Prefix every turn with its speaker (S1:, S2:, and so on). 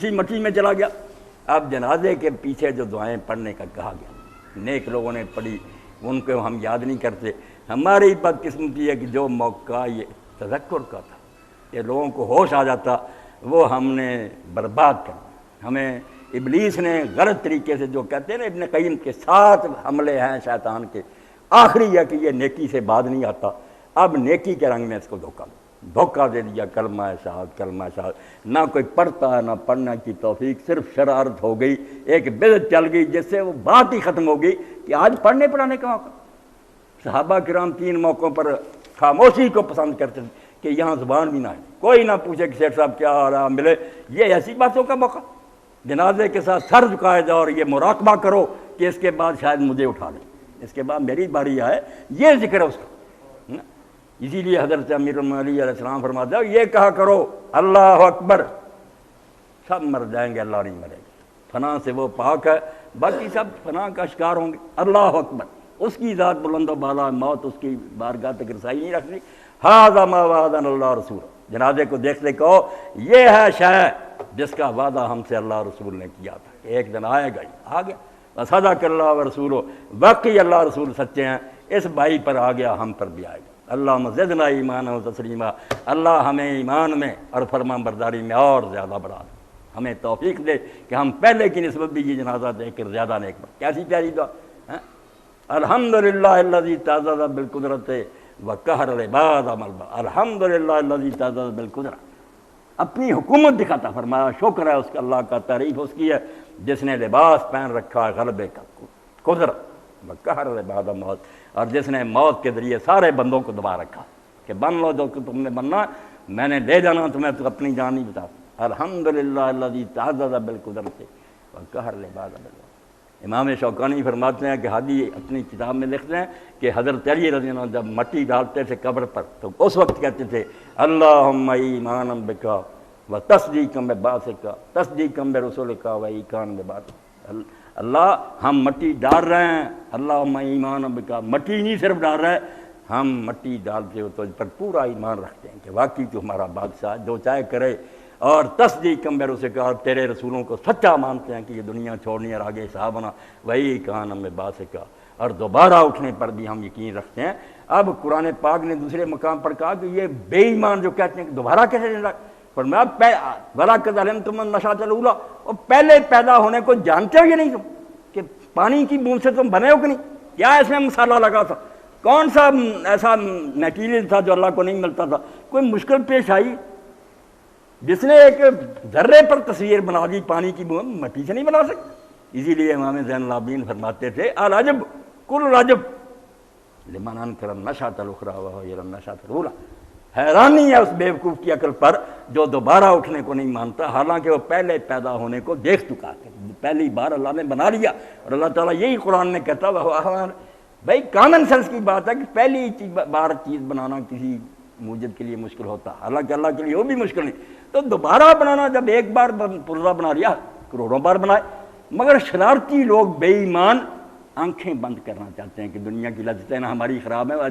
S1: اسی مٹی میں چلا گیا۔ اب جنازے کے پیچھے جو دعائیں پڑھنے کا کہا گیا نیک لوگوں نے پڑھی، ان کو ہم یاد نہیں کرتے۔ ہماری بدقسمتی ہے کہ جو موقع یہ تذکر کا تھا، یہ لوگوں کو ہوش آ جاتا، وہ ہم نے برباد کر۔ ہمیں ابلیس نے غلط طریقے سے جو کہتے ہیں نا، ابن قیم کے 7 حملے ہیں شیطان کے، آخری ہے کہ یہ نیکی سے بعد نہیں آتا۔ اب نیکی کے رنگ میں اس کو دھوکہ دے دیا، کلمہ شہادت نہ کوئی پڑھتا ہے نہ پڑھنے کی توفیق، صرف شرارت ہو گئی، ایک بدعت چل گئی جس سے وہ بات ہی ختم ہو گئی کہ آج پڑھنے پڑھانے کا موقع۔ صحابہ کرام 3 موقعوں پر خاموشی کو پسند کرتے تھے کہ یہاں زبان بھی نہ ہے، کوئی نہ پوچھے کہ سیٹھ صاحب کیا ہو رہا ملے، یہ ایسی باتوں کا موقع۔ جنازے کے ساتھ سر جھکائے جاؤ اور یہ مراقبہ کرو کہ اس کے بعد شاید مجھے اٹھا لیں، اس کے بعد میری باری آئے، یہ ذکر ہے اس کا۔ اسی لیے حضرت امیر المومنین علیہ السلام فرماتے ہیں یہ کہا کرو اللہ اکبر، سب مر جائیں گے، اللہ نہیں مرے گا، فنا سے وہ پاک ہے، باقی سب فنا کا شکار ہوں گے۔ اللہ اکبر، اس کی ذات بلند و بالا، موت اس کی بارگاہ تک رسائی نہیں رکھنی۔ ھذا ما وعدنا اللہ رسول، جنازے کو دیکھتے کہو یہ ہے شے جس کا وعدہ ہم سے اللہ رسول نے کیا تھا کہ ایک دن آئے گا، آ گیا۔ وصدق اللہ ورسولہ، واقعی اللہ رسول سچے ہیں، اس بھائی پر آ گیا، ہم پر بھی آئے گا۔ اللہم زدنا ایمانا و تسلیما، اللہ ہمیں ایمان میں اور فرمان برداری میں اور زیادہ بڑھا دے، ہمیں توفیق دے کہ ہم پہلے کی نسبت بھی یہ جنازہ دیکھ کر زیادہ نیک بن۔ کیسی پیاری دعا، الحمدللہ الذی تعزز بالقدرت وقہر العباد ملبا، الحمدللہ الذی تعزز بالقدرت، اپنی حکومت دکھاتا، فرمایا شکر ہے اس کا، اللہ کا تعریف اس کی ہے جس نے لباس پہن رکھا ہے غلبے کا، قدرت، وقہر العباد موت، اور جس نے موت کے ذریعے سارے بندوں کو دبا رکھا کہ بن لو جو کہ تم نے بننا، میں نے لے جانا تمہیں، تو اپنی جان نہیں بتا۔ الحمدللہ الذی تعزز بالقدرت وقہر العباد بالموت۔ امام شوکانی فرماتے ہیں کہ حادی اپنی کتاب میں لکھتے ہیں کہ حضرت علی رضی اللہ عنہ جب مٹی ڈالتے تھے قبر پر تو اس وقت کہتے تھے اللہم ایمانا بکا و تصدیقا ببعثکا تصدیقا برسولکا و ایقانا ببعثکا، اللہ ہم مٹی ڈال رہے ہیں، اللہم ایمانا بکا، مٹی نہیں صرف ڈال رہے، ہم مٹی ڈالتے ہو تو اس پر پورا ایمان رکھتے ہیں کہ واقعی تو ہمارا بادشاہ جو چاہے کرے، اور تصدیق برسولکا، اور تیرے رسولوں کو سچا مانتے ہیں کہ یہ دنیا چھوڑنی اور آگے صاحب بنا، وہی کان ہمیں باسکا، اور دوبارہ اٹھنے پر بھی ہم یقین رکھتے ہیں۔ اب قرآن پاک نے دوسرے مقام پر کہا کہ یہ بے ایمان جو کہتے ہیں کہ دوبارہ کیسے زندہ، فرمایا وَلَقَدْ عَلِمْتُمُ النَّشْأَةَ الْأُولَىٰ، اور پہلے پیدا ہونے کو جانتے ہو یا نہیں تم کہ پانی کی بوند سے تم بنے ہو کہ نہیں، کیا اس میں مسالہ لگا تھا، کون سا ایسا میٹیریل تھا جو اللہ کو نہیں ملتا تھا، کوئی مشکل پیش آئی، جس نے ایک ذرے پر تصویر بنا دی پانی کی بوند، مٹی سے نہیں بنا سکتے۔ اسی لیے امام زین العابدین فرماتے تھے العجب کل عجب لمن انکر النشأۃ الاخری وهو یری النشأۃ الاولی، حیرانی ہے اس بیوقوف کی عقل پر جو دوبارہ اٹھنے کو نہیں مانتا، حالانکہ وہ پہلے پیدا ہونے کو دیکھ چکا ہے، پہلی بار اللہ نے بنا لیا، اور اللہ تعالیٰ یہی قرآن نے کہتا ہے بھائی کامن سینس کی بات ہے کہ پہلی بار چیز بنانا کسی موجد کے لیے مشکل ہوتا، حالانکہ اللہ کے لیے وہ بھی مشکل نہیں، تو دوبارہ بنانا جب ایک بار پرزہ بنا لیا کروڑوں بار بنائے۔ مگر شرارتی لوگ بے ایمان آنکھیں بند کرنا چاہتے ہیں کہ دنیا کی لذتیں نہ ہماری خراب ہیں۔